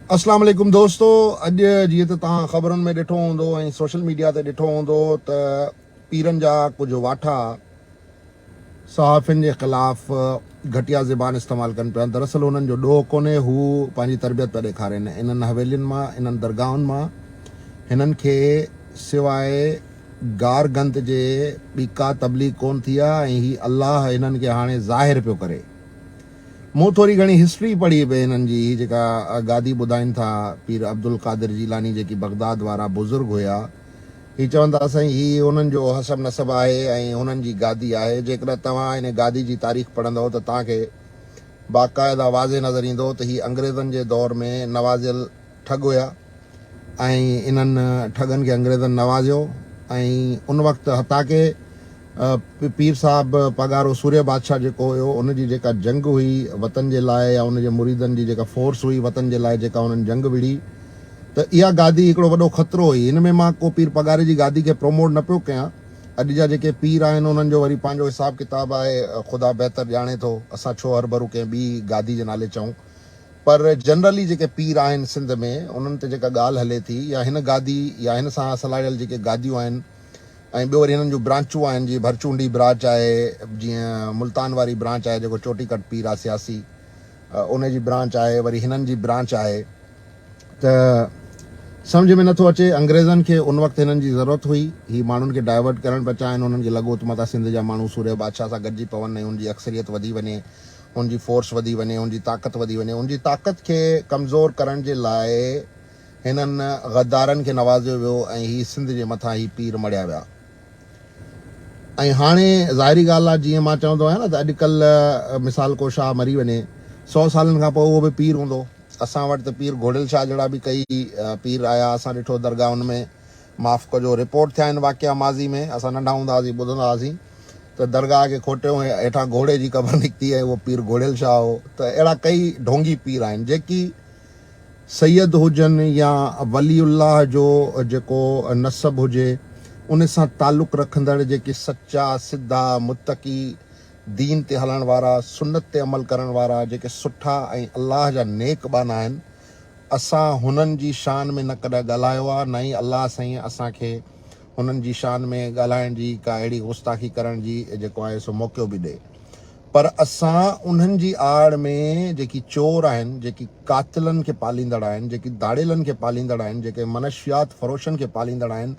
अस्सलाम वालेकुम दोस्तों। अॼु जीअं त तव्हां ख़बरुनि में ॾिठो हूंदो ऐं सोशल मीडिया ते ॾिठो हूंदो त पीरनि जा कुझु वाठा सहाफ़ियुनि जे ख़िलाफ़ घटिया ज़बान इस्तेमालु कनि पिया। दरअसल उन्हनि जो ॾोह कोन्हे, हू पंहिंजी तरबियत पिया ॾेखारनि इन्हनि हवेलियुनि मां, इन्हनि दरगाहुनि मां। हिननि खे सवाइ गार गंद जे ॿी का तबलीग कोन थी आहे ऐं हीउ अलाह इन्हनि खे हाणे ज़ाहिर पियो करे। मूं थोरी घणी हिस्ट्री पढ़ी पई हिननि जी, जेका गादी ॿुधाइनि था पीर अब्दुल कादिर जीलानी, जेकी बगदाद वारा बुज़ुर्ग हुया। हीअ चवंदा साईं हीअ उन्हनि जो हसब नसब आहे ऐं हुननि जी गादी आहे। जेकॾहिं तव्हां हिन गादी जी तारीख़ पढ़ंदव त तव्हांखे बाक़ाइदा वाज़े नज़र ईंदो त हीअ अंग्रेज़नि जे दौर में नवाज़ियल ठग हुया ऐं इन्हनि ठगनि खे अंग्रेज़नि नवाज़ियो ऐं उन वक़्तु हता के पीर साहब पगारो सूर्य बादशाह जेको हुयो, उनजी जेका जंग हुई वतन जे लाइ, या उनजे मुरीदनि जी जेका फोर्स हुई वतन जे लाइ, जेका उन्हनि जंग विड़ी, त इहा गादी हिकिड़ो वॾो ख़तरो हुई। हिन में मां को पीर पगारे जी गादी खे प्रमोट न पियो कयां। अॼु जा जेके पीर आहिनि उन्हनि जो वरी पंहिंजो हिसाब किताब आहे, ख़ुदा बहितर ॼाणे थो। असां छो हरभरू कंहिं ॿी गादी जे नाले चऊं, पर जनरली जेके पीर आहिनि सिंध में, उन्हनि ते जेका ॻाल्हि हले थी, या हिन गादी या हिन सां सलाहियल जेके गादियूं आहिनि, ऐं ॿियो वरी हिननि जूं ब्रांचूं आहिनि, जीअं भरचूंडी ब्रांच आहे, जीअं मुल्तान वारी ब्रांच आहे जेको चोटीकट पीर आहे सियासी, उन जी ब्रांच आहे, वरी हिननि जी ब्रांच आहे। त सम्झ में नथो अचे, अंग्रेज़नि खे उन वक़्तु हिननि जी ज़रूरत हुई, ही माण्हुनि खे डाइवर्ट करणु पिया चाहिनि। उन्हनि खे लॻो त मथां सिंध जा माण्हू सूर्य बादशाह सां गॾिजी पवनि ऐं उनजी अक्सरियत वधी वञे, उनजी फोर्स वधी वञे, उनजी ताक़त वधी वञे। उनजी ताक़त खे कमज़ोर करण जे लाइ हिननि गद्दारनि खे नवाज़ियो वियो ऐं हीअ सिंध जे मथां ही पीर मड़िया विया। ऐं हाणे ज़ाहिरी ॻाल्हि आहे, जीअं मां चवंदो आहियां न त अॼुकल्ह मिसाल को शाह मरी वञे, 100 सालनि खां पोइ उहो बि पीर हूंदो। असां वटि त पीर घोड़ियल शाह जहिड़ा बि कई पीर आया, असां ॾिठो दरगाहुनि में, माफ़ कजो, रिपोर्ट थिया आहिनि वाक़िया माज़ी में। असां नंढा हूंदा हुआसीं, ॿुधंदा हुआसीं त दरगाह खे खोटियो ऐं हेठां घोड़े जी क़बर निकिती ऐं उहो पीर घोड़ियल शाह हो। त अहिड़ा कई ढोंगी पीर आहिनि जेकी सैयद हुजनि या वलीउल्लाह जो जेको नसब हुजे, उन सां ताल्लुक़ रखंदड़, जेके सचा सिधा मुतक़ी दीन ते हलण वारा, सुन्नत ते अमल करण वारा, जेके सुठा ऐं अल्लाह जा नेक बाना आहिनि, असां हुननि जी शान में न कॾहिं ॻाल्हायो आहे, न ई अल्लाह साईं असांखे हुननि जी शान में ॻाल्हाइण जी का अहिड़ी गुस्ताखी करण जी जेको आहे सो मौक़ो बि ॾिए। पर असां उन्हनि जी आड़ में जेकी चोर आहिनि, जेकी कातिलनि खे पालींदड़ आहिनि, जेकी दाड़ेलनि खे पालींदड़ आहिनि, जेके मनशियात फरोशनि खे पालींदड़ आहिनि,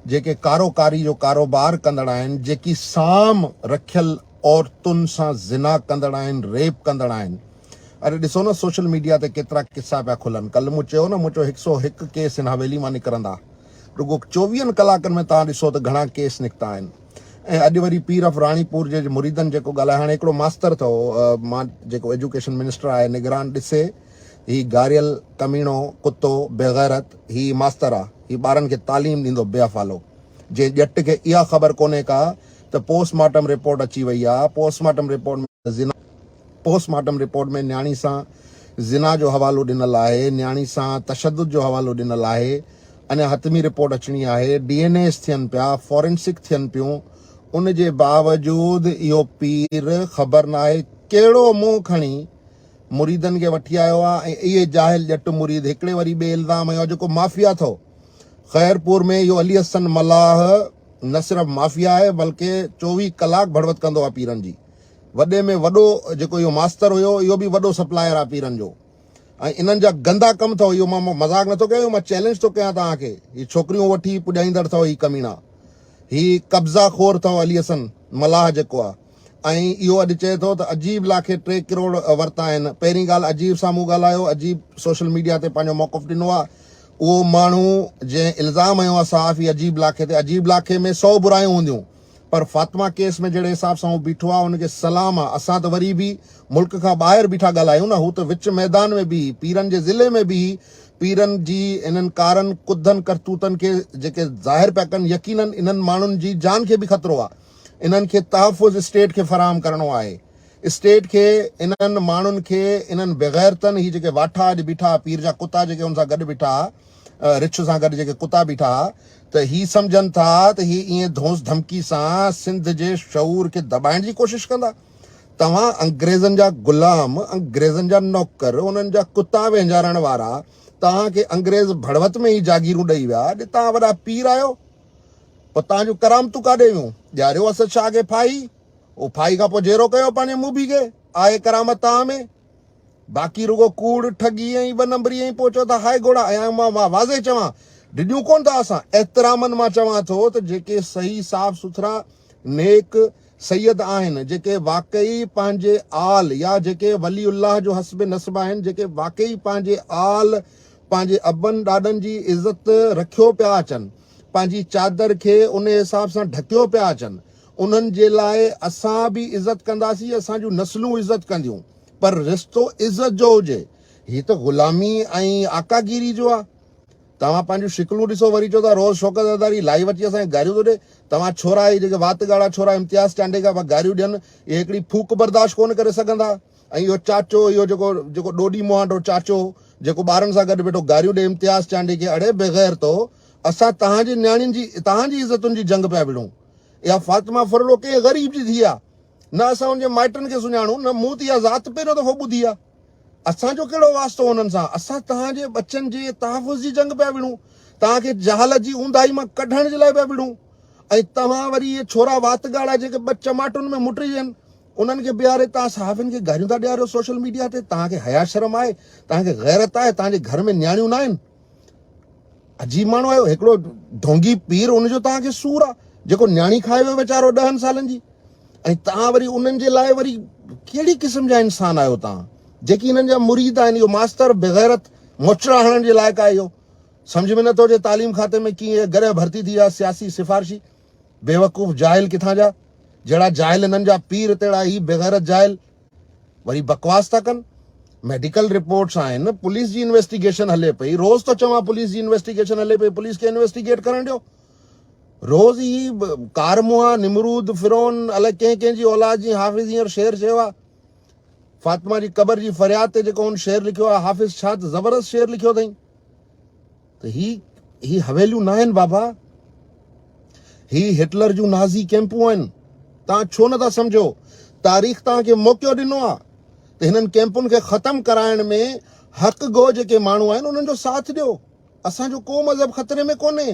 जेके कारोकारी जो कारोबार कंदड़ आहिनि, जेकी साम रखियल औरतुनि सां ज़िना कंदड़ आहिनि, रेप कंदड़ आहिनि। अरे ॾिसो न सोशल मीडिया ते केतिरा किस्सा पिया खुलनि। कल्ह मूं चयो न, मूं चयो 101 केस हिन हवेली मां निकिरंदा। रुगो 24 कलाकनि में तव्हां ॾिसो त घणा केस निकिता आहिनि। ऐं अॼु वरी पीर ऑफ राणीपुर जे मुरीदनि जेको ॻाल्हाए, हाणे हिकिड़ो मास्तर अथव, मां जेको एजुकेशन मिनिस्टर आहे निगरान ॾिसे, ही गारियल कमीणो कुतो बेग़ैरत, ही मास्तर आहे, ही ॿारनि खे तालीम ॾींदो बेअफ़ालो। जे ॼट खे इहा ख़बर कोन्हे का त पोस्टमार्टम रिपोर्ट अची वई आहे, पोस्टमार्टम रिपोर्ट में न्याणी सां ज़िना जो हवालो ॾिनल आहे, न्याणी सां तशद्दुद जो हवालो ॾिनल आहे। अञा हतमी रिपोर्ट अचणी आहे, डीएनएस थियनि पिया, फॉरेंसिक थियनि पियूं। उन जे बावजूदि इहो पीर ख़बर न आहे कहिड़ो मुंहुं खणी मुरीदनि खे वठी आयो आहे। ऐं इहे जाहिल ॼट मुरीद, हिकिड़े वरी ॿिए इल्ज़ाम जो जेको माफ़िया अथव ख़ैरपुर में, इहो अली हसन मलाह न सिर्फ़ु माफ़िया आहे बल्कि 24 कलाक भड़वत कंदो आहे पीरनि जी। वॾे में वॾो जेको इहो मास्तर हुयो, इहो बि वॾो सप्लायर आहे पीरनि जो। ऐं इन्हनि जा गंदा कम अथव। इहो मां मज़ाक नथो कयां, मां चैलेंज थो कयां तव्हांखे। हीअ छोकिरियूं वठी पुॼाईंदड़ अथव ही कमीना, ही कब्ज़ा खोर अथव अली हसन मलाह जेको आहे। ऐं इहो अॼु चए थो त अजीब लाखे 3 करोड़ वरिता आहिनि। पहिरीं ॻाल्हि, अजीब सां मूं ॻाल्हायो, अजीब सोशल मीडिया ते पंहिंजो मौक़िफ़ ॾिनो आहे। उहो माण्हू जंहिं इल्ज़ाम हयो आहे सहाफ़ी अजीब लाखे ते, अजीब लाखे में 100 बुरायूं हूंदियूं, पर फातिमा केस में जहिड़े हिसाब सां उहो बीठो आहे, उनखे सलाम आहे। असां त वरी बि मुल्क खां ॿाहिरि बीठा ॻाल्हायूं न, हू त विच मैदान में बि, पीरनि जे ज़िले में बि, पीरनि जी इन्हनि कारनि कुदनि करतूतनि खे जेके ज़ाहिर पिया कनि, यकीननि इन्हनि माण्हुनि जी जान खे बि ख़तरो आहे। इन्हनि खे तहफ़ुज़ स्टेट खे फ़राहम करणो आहे। स्टेट खे इन्हनि माण्हुनि खे, इन्हनि बेग़ैरतनि, ही जेके वाठा अॼु बीठा पीर जा कुता जेके हुन सां गॾु बीठा, रिछ सां गॾु जेके कुता बीठा, त ही सम्झनि था त ही ईअं धोस धमकी सां सिंध जे शऊर खे दॿाइण जी कोशिशि कंदा। तव्हां अंग्रेज़नि जा गुलाम, अंग्रेज़नि जा नौकर, उन्हनि जा कुता वेंजारण वारा तव्हांखे अंग्रेज़ भड़वत में ई जागीरूं ॾेई विया। अॼु तव्हां वॾा पीर आहियो, पोइ तव्हांजूं करामतूं काॾे वियूं? ॾियारियो असद शाह खे फाई, उहो फाई खां पोइ जहिड़ो कयो पंहिंजे मूबी खे, आहे करामत तव्हां में? बाक़ी रुगो कूड़ ठगी ऐं ॿ नंबरी ऐं पहुचो था हाय घोड़ा। ऐं मां वाज़े चवां, डिॼूं कोन था असां, एतिरामनि मां चवां थो त जेके सही साफ़ सुथरा नेक सैयद आहिनि, जेके वाकई पंहिंजे आल या जेके वली उल्लाह जो हस्ब नस्ब आहिनि, जेके वाकई पंहिंजे आल पंहिंजे अबनि ॾाॾनि जी इज़त रखियो पिया अचनि, पंहिंजी चादर खे उन हिसाब सां ढकियो पिया अचनि, उन्हनि जे लाइ असां बि इज़त कंदासीं, असांजूं नस्लूं इज़त कंदियूं, पर रिश्तो इज़त जो हुजे। हीअ त ग़ुलामी ऐं आकागिरी जो आहे। तव्हां पंहिंजूं शिकिलूं ॾिसो, वरी चओ था रोज़ शौक़त अदारी लाइव अची असांखे गारियूं थो ॾे। तव्हां छोरा ई जेके वात ॻाढ़ा छोरा इम्तियाज़ चांडे खां गारियूं ॾियनि, इहे हिकिड़ी फूक बर्दाश्त कोन करे सघंदा। ऐं इहो चाचो, इहो जेको ॾोॾी मुहांडो चाचो जेको ॿारनि सां गॾु वेठो गारियूं ॾे इम्तियाज़ चांडे खे, अड़े बग़ैर तो असां तव्हांजे नियाणियुनि जी, तव्हांजी इज़तुनि जी जंग पिया विड़ूं। इहा फातिमा फरलो कंहिं ग़रीब जी धी आहे, न असां हुनजे माइटनि खे सुञाणूं, न मूं त इहा ज़ात पहिरियों दफ़ो ॿुधी आहे। असांजो कहिड़ो वास्तो हुननि सां? असां तव्हांजे बचनि जे तहफ़ुज़ जी जंग पिया विड़ूं, तव्हांखे जहालत जी ऊंदाही मां कढण जे लाइ पिया विड़ूं। ऐं तव्हां वरी इहे छोरा वात ॻाढ़ा जेके ॿ चमाटुनि में मुटिजी आहिनि, उन्हनि खे बीहारे तव्हां सहाफ़ियुनि खे गारियूं था ॾियारियो सोशल मीडिया ते। तव्हांखे हया शर्म आहे? तव्हांखे गैरत आहे? तव्हांजे घर में नियाणियूं न आहिनि? अजीब माण्हू आहियो। हिकिड़ो ढोंगी पीर, उनजो तव्हांखे सूर आहे, जेको नियाणी खाए वियो वीचारो 10 सालनि जी। ऐं तव्हां वरी उन्हनि जे लाइ वरी कहिड़ी क़िस्म जा इंसान आहियो तव्हां, जेकी हिननि जा मुरीद आहिनि? इहो मास्तर बेग़ैरत मोचड़ा हणण जे लाइक़ु आहे। इहो सम्झ में नथो अचे तालीम खाते में कीअं गॾु भर्ती थी आहे सियासी सिफ़ारिशी। बेवकूफ़ जाहिल किथां जा, जहिड़ा जाहिल हिननि जा पीर तहिड़ा ही बेग़ैरत जाहिल वरी बकवास था कनि। मेडिकल रिपोर्ट्स आहिनि, पुलिस जी इन्वेस्टिगेशन हले पई, रोज़ तो चवां पुलिस जी इन्वेस्टिगेशन हले पई, पुलिस खे इन्वेस्टिगेट करण ॾियो। रोज़ ही कारमुआ, निमरूद, फिरौन, अलाए कंहिं जी औलाद जी हाफ़िज़ हींअर शेर चयो आहे, फातिमा जी क़बर जी फ़रियाद ते जेको हुन शेर लिखियो आहे, हाफ़िज़ छा त ज़बरदस्त शेर लिखियो अथई। त ही हवेलियूं न आहिनि बाबा, ही हिटलर जूं नाज़ी कैंपूं आहिनि। तव्हां छो नथा सम्झो? तारीख़ तव्हांखे मौक़ो ॾिनो आहे त हिननि कैंपुनि खे ख़तमु कराइण में हक़ गो जेके माण्हू आहिनि उन्हनि जो साथ ॾियो। असांजो को मज़हब ख़तरे में कोन्हे।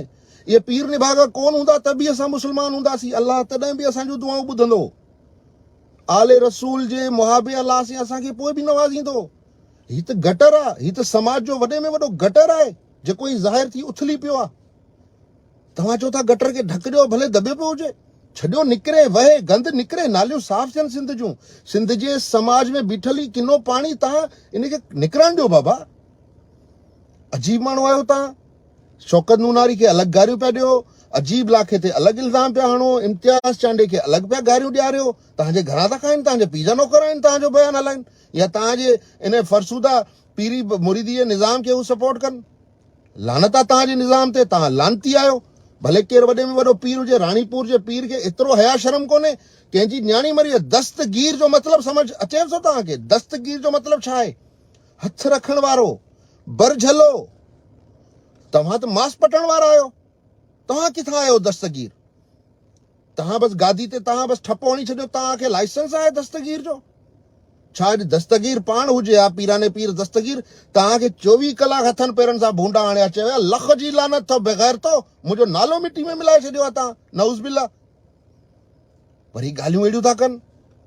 इहे पीर निभागा कोन हूंदा त बि असां मुस्लमान हूंदासीं, अलाह तॾहिं बि असांजूं दुआऊं ॿुधंदो, आले रसूल जे मुहाबे अलाह से असांखे पोइ बि नवाज़ींदो। हीअ त गटर आहे, हीअ त समाज जो वॾे में वॾो गटर आहे जेको ई ज़ाहिर थी उथली पियो आहे। तव्हां चओ था गटर खे ढक ॾियो, भले दॿे पियो हुजे, छॾियो निकिरे, वहे, गंद निकिरे, नालियूं साफ़ थियनि सिंध जूं। सिंध जे समाज में बीठल ई किनो पाणी तव्हां इनखे निकिरण ॾियो बाबा। अजीब माण्हू आहियो तव्हां। शौकत नूनारी खे अलॻि गारियूं पिया ॾियो, अजीब लाखे ते अलॻि इल्ज़ाम पिया हणो, इम्तियाज़ चांडे खे अलॻि पिया गारियूं ॾियारियो। तव्हांजे घरां था खाइनि, तव्हांजे पीउ जा नौकर आहिनि, तव्हांजो बयानु हलाइनि, या तव्हांजे इन फरसूदा पीरी मुरीदी निज़ाम खे हू सपोर्ट कनि। लानत आहे तव्हांजे निज़ाम ते, तव्हां लानती आहियो। भले केरु वॾे में वॾो पीर हुजे, राणीपुर जे पीर खे एतिरो हया शर्म कोन्हे, कंहिंजी न्याणी मरी आहे। दस्तगीर जो मतिलबु सम्झ अचे थो तव्हांखे? दस्तगीर जो मतिलबु छा आहे? हथ रखण वारो, बरझलो। तव्हां त मांस पटण वारा आहियो। तव्हां किथां आहियो दस्तगीर? तव्हां बसि गादी ते तव्हां बसि ठपो हणी छॾियो, तव्हांखे लाइसेंस आहे दस्तगीर जो? छा अॼु दस्तगीर पाण हुजे हा, पीराने पीर दस्तगीर तव्हांखे 24 कलाक हथनि पेरनि सां भूंडा हणिया, चयो लख जी लानत अथव बग़ैर तो मुंहिंजो नालो मिटी में मिलाए छॾियो आहे तव्हां, नऊज़ बिल्ला। वरी ॻाल्हियूं अहिड़ियूं था कनि।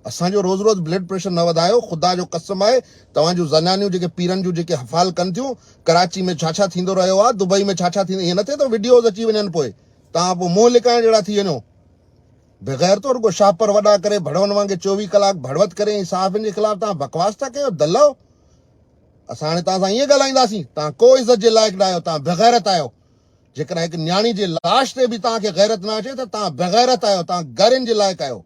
असांजो रोज़ रोज़ ब्लड प्रेशर न वधायो, ख़ुदा जो कसम आहे। तव्हांजूं ज़नानियूं जेके पीरनि जूं जेके हफ़ाल कनि थियूं, कराची में छा छा थींदो रहियो आहे, दुबई में छा छा थींदो, ईअं न थिए थो वीडियोज़ अची वञनि पोइ तव्हां पोइ मुंहुं लिकाइण जहिड़ा थी वञो। बग़ैर तो रुगो शापर वॾा करे भड़वनि वांगुरु 24 कलाक भड़वत करे साहबनि जे ख़िलाफ़ तव्हां बकवास था कयो। दल्लो, असां हाणे तव्हां सां ईअं ॻाल्हाईंदासीं, तव्हां को इज़त जे लाइक़ु न आहियो, तव्हां बेग़ैरत आहियो। जेकॾहिं हिकु न्याणी जे लाश ते बि तव्हांखे गैरत न अचे त तव्हां बेग़ैरत आहियो, तव्हां गारियुनि जे लाइक़ु आहियो।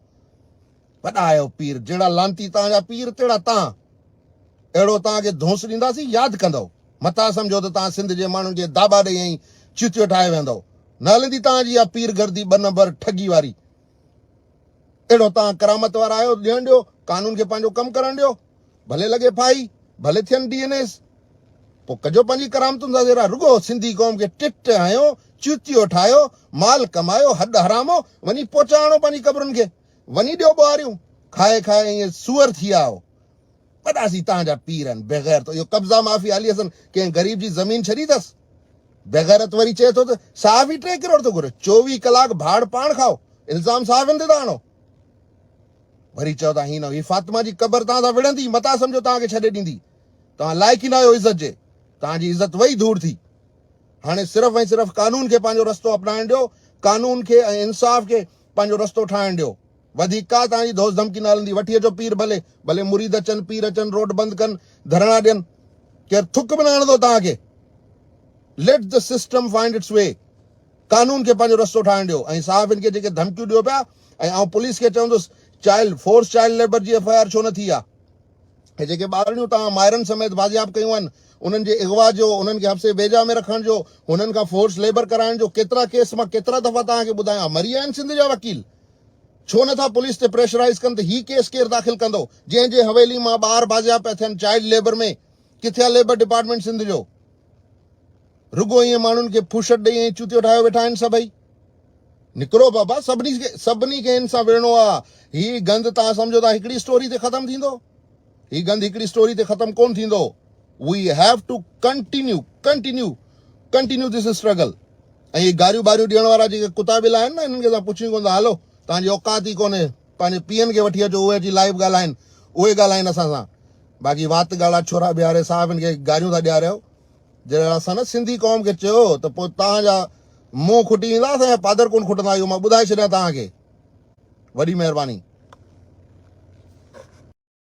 वॾा आहियो पीर, जहिड़ा लानती तव्हांजा पीर तहिड़ा तव्हां। अहिड़ो तव्हांखे धोस ॾींदासीं, यादि कंदव। मता सम्झो त तव्हां सिंध जे माण्हुनि खे दाबा ॾेई ऐं चितियो ठाहे वेंदव। न हलंदी तव्हांजी इहा पीर गर्दी 2 नंबर ठगी वारी। अहिड़ो तव्हां करामत वारा आहियो। ॾियणु ॾियो, कानून खे पंहिंजो कमु करणु ॾियो, भले लॻे फाई, भले थियनि DNAs, पोइ कजो पंहिंजी करामतुनि सां ज़रा। रुगो सिंधी क़ौम खे टिट हयो, चूतियो ठाहियो, माल कमायो, हॾ हरामो, वञी पहुचाइणो पंहिंजी क़बरुनि खे, वञी ॾियो ॿुहारियूं। खाए खाए ईअं सूअर थी विया हो वॾासीं तव्हांजा पीर आहिनि बेग़ैर तो इहो कब्ज़ा माफ़ी हली असन कंहिं ग़रीब जी ज़मीन छॾी अथसि बेग़ैरत वरी चए थो त साफ़ ई 3 करोड़ थो घुरे 24 कलाक भाड़ पाण खाओ इल्ज़ाम साफ़ ते था आणो वरी चओ था हीअ न हीअ फातिमा जी क़बर तव्हां सां विढ़ंदी मता सम्झो तव्हांखे छॾे ॾींदी तव्हां लाइक़ ई न आहियो इज़त जे तव्हांजी इज़त वई दूर थी हाणे सिर्फ़ु ऐं सिर्फ़ु कानून खे पंहिंजो रस्तो अपनाइण ॾियो कानून खे ऐं इंसाफ़ खे पंहिंजो रस्तो ठाहिण ॾियो वधीक का तव्हांजी दोस्त धमकी न हलंदी वठी अचो पीर भले भले मुरीद अचनि पीर अचनि रोड बंदि कनि धरणा ॾियनि केरु थुक बि न हणंदो तव्हांखे let the system find its way कानून खे पंहिंजो रस्तो ठाहिण ॾियो ऐं साहिबनि खे जेके धमकियूं ॾियो पिया ऐं आउं पुलिस खे चवंदुसि फोर्स चाइल्ड लेबर जी FIR छो न थी आहे हे जेके ॿारड़ियूं तव्हां माइरनि समेत बाज़ियाब कयूं आहिनि उन्हनि जे अगवा जो उन्हनि खे हफ़्ते बेजा में रखण जो हुननि खां फोर्स लेबर कराइण जो केतिरा केस मां केतिरा दफ़ा तव्हांखे ॿुधायां मरी विया आहिनि सिंध जा वकील छो नथा पुलिस ते प्रेशराइज़ कनि त ही केस केरु दाख़िल कंदो जंहिंजे हवेली मां ॿार बाज़ियाब पिया थियनि चाइल्ड लेबर में किथे आहे लेबर डिपार्टमेंट सिंध जो रुगो ईअं माण्हुनि खे फुशट ॾेई ऐं चूतियो ठाहियो वेठा आहिनि सभई निकिरो बाबा सभिनी खे हिन सां विढ़णो आहे ही गंद तव्हां सम्झो था हिकिड़ी स्टोरी ते ख़तमु थींदो ही गंद हिकिड़ी स्टोरी ते ख़तमु कोन थींदो we have to continue this struggle ऐं इहे गारियूं बारियूं ॾियण वारा जेके कुता बिला आहिनि न हिननि खे असां पुछी कोन था हलो तव्हांजी औकात ई कोन्हे पंहिंजे पीअनि खे वठी अचो उहे अची लाइव ॻाल्हाइनि उहे ॻाल्हाइनि असां सां बाक़ी वात ॻाल्हा छोरा बीहारे साहिबनि खे गारियूं था ॾियारियो जॾहिं असां न सिंधी क़ौम खे चयो त पोइ तव्हांजा मुंहुं खुटी ईंदा असांजा पादर कोन खुटंदा आहियूं मां ॿुधाए छॾियां तव्हांखे वॾी महिरबानी